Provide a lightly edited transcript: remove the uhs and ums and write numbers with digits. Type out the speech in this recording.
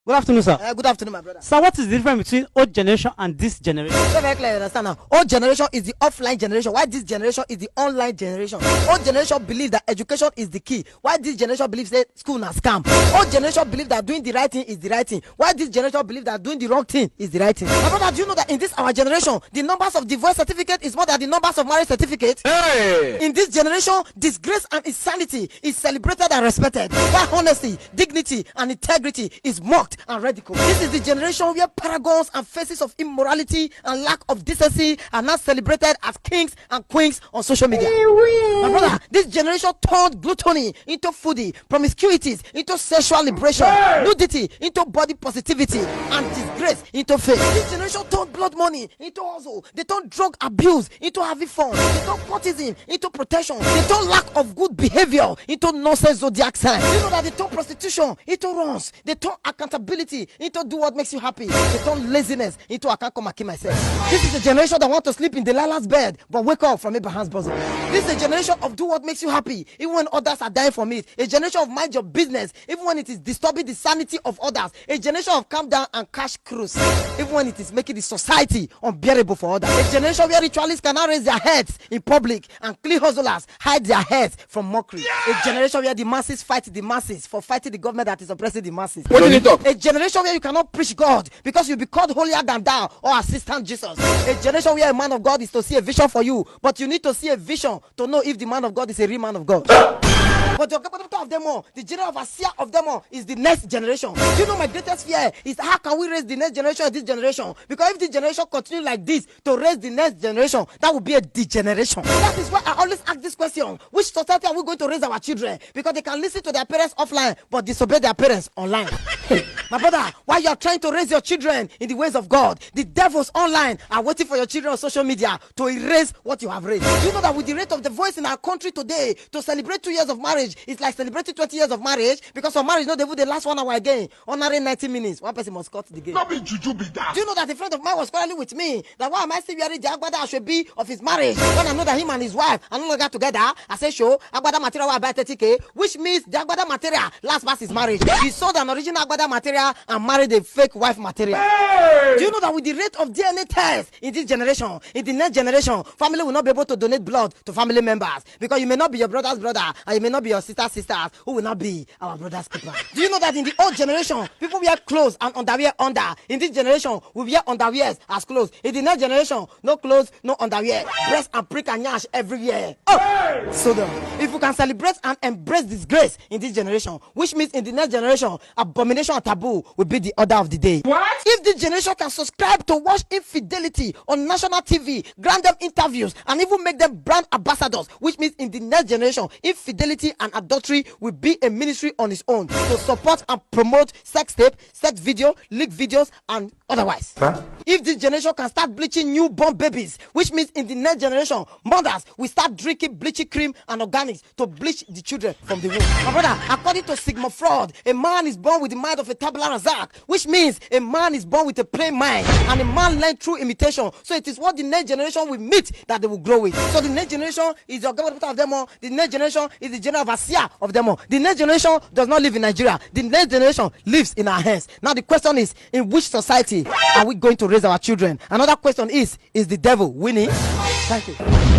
Good afternoon, sir. Good afternoon, my brother. Sir, what is the difference between old generation and this generation? Very clear, understand now. Old generation is the offline generation, while this generation is the online generation. Old generation believe that education is the key, while this generation believes that school na scam. Old generation believe that doing the right thing is the right thing, while this generation believe that doing the wrong thing is the right thing. My brother, do you know that in this our generation, the numbers of divorce certificate is more than the numbers of marriage certificate? Hey! In this generation, disgrace and insanity is celebrated and respected, while honesty, dignity, and integrity is mocked and ridiculed. This is the generation where paragons and faces of immorality and lack of decency are now celebrated as kings and queens on social media. My brother, this generation turned gluttony into foodie, promiscuities into sexual liberation, nudity into body positivity, and disgrace into faith. This generation turned blood money into hustle. They turned drug abuse into having fun. They turned courtesan into protection. They turned lack of good behavior into nonsense zodiac sign. You know that they turned prostitution into runs. They turned accountability into do what makes you happy. They turn laziness into I can't come and kill myself. This is a generation that want to sleep in Delilah's bed but wake up from Abraham's bosom. This is a generation of do what makes you happy even when others are dying from it. A generation of mind your business even when it is disturbing the sanity of others. A generation of calm down and cash cruise even when it is making the society unbearable for others. A generation where ritualists cannot raise their heads in public and clean hustlers hide their heads from mockery. A generation where the masses fight the masses for fighting the government that is oppressing the masses. A generation where you cannot preach God because you'll be called holier than thou or assistant Jesus. A generation where a man of God is to see a vision for you, but you need to see a vision to know if the man of God is a real man of God. But the capital of them all, the general overseer of them all is the next generation. Do you know my greatest fear is how can we raise the next generation of this generation? Because if this generation continue like this to raise the next generation, that would be a degeneration. That is why I always ask this question: which society are we going to raise our children? Because they can listen to their parents offline but disobey their parents online. My brother, while you are trying to raise your children in the ways of God, the devils online are waiting for your children on social media to erase what you have raised. Do you know that with the rate of the voice in our country today, to celebrate 2 years of marriage, it's like celebrating 20 years of marriage, because for marriage, no, they would the last 1 hour again. Honoring 90 minutes, one person must cut the game. Not be juju be that. Do you know that a friend of mine was quarreling with me that why am I still wearing the agbada I should be of his marriage when I know that him and his wife are no longer together? I say, show agbada material will buy 30K, which means the agbada material last past his marriage. He sold an original agbada material and married a fake wife material. Hey! Do you know that with the rate of DNA tests in this generation, in the next generation, family will not be able to donate blood to family members because you may not be your brother's brother and you may not be your sister's sisters who will not be our brother's keeper. Do you know that in the old generation, people wear clothes and underwear under? In this generation, we wear underwears as clothes. In the next generation, no clothes, no underwear. Breast and prick and yash everywhere. Oh! So if you can celebrate and embrace disgrace in this generation, which means in the next generation, abomination and taboo will be the order of the day. What? If this generation can subscribe to watch infidelity on national TV, grant them interviews, and even make them brand ambassadors, which means in the next generation, infidelity and adultery will be a ministry on its own to support and promote sex tape, sex video, leak videos, and otherwise. Huh? If this generation can start bleaching newborn babies, which means in the next generation, mothers will start drinking bleaching cream and organics to bleach the children from the womb. My brother, according to Sigmund Freud, a man is born with the mind of a tabula rasa, which means a man is born with a plain mind, and a man learns through imitation. So it is what the next generation will meet that they will grow with. So the next generation is the government of them all. The next generation is the general overseer of them all. The next generation does not live in Nigeria. The next generation lives in our hands. Now the question is, in which society are we going to raise our children? Another question is the devil winning? Thank you.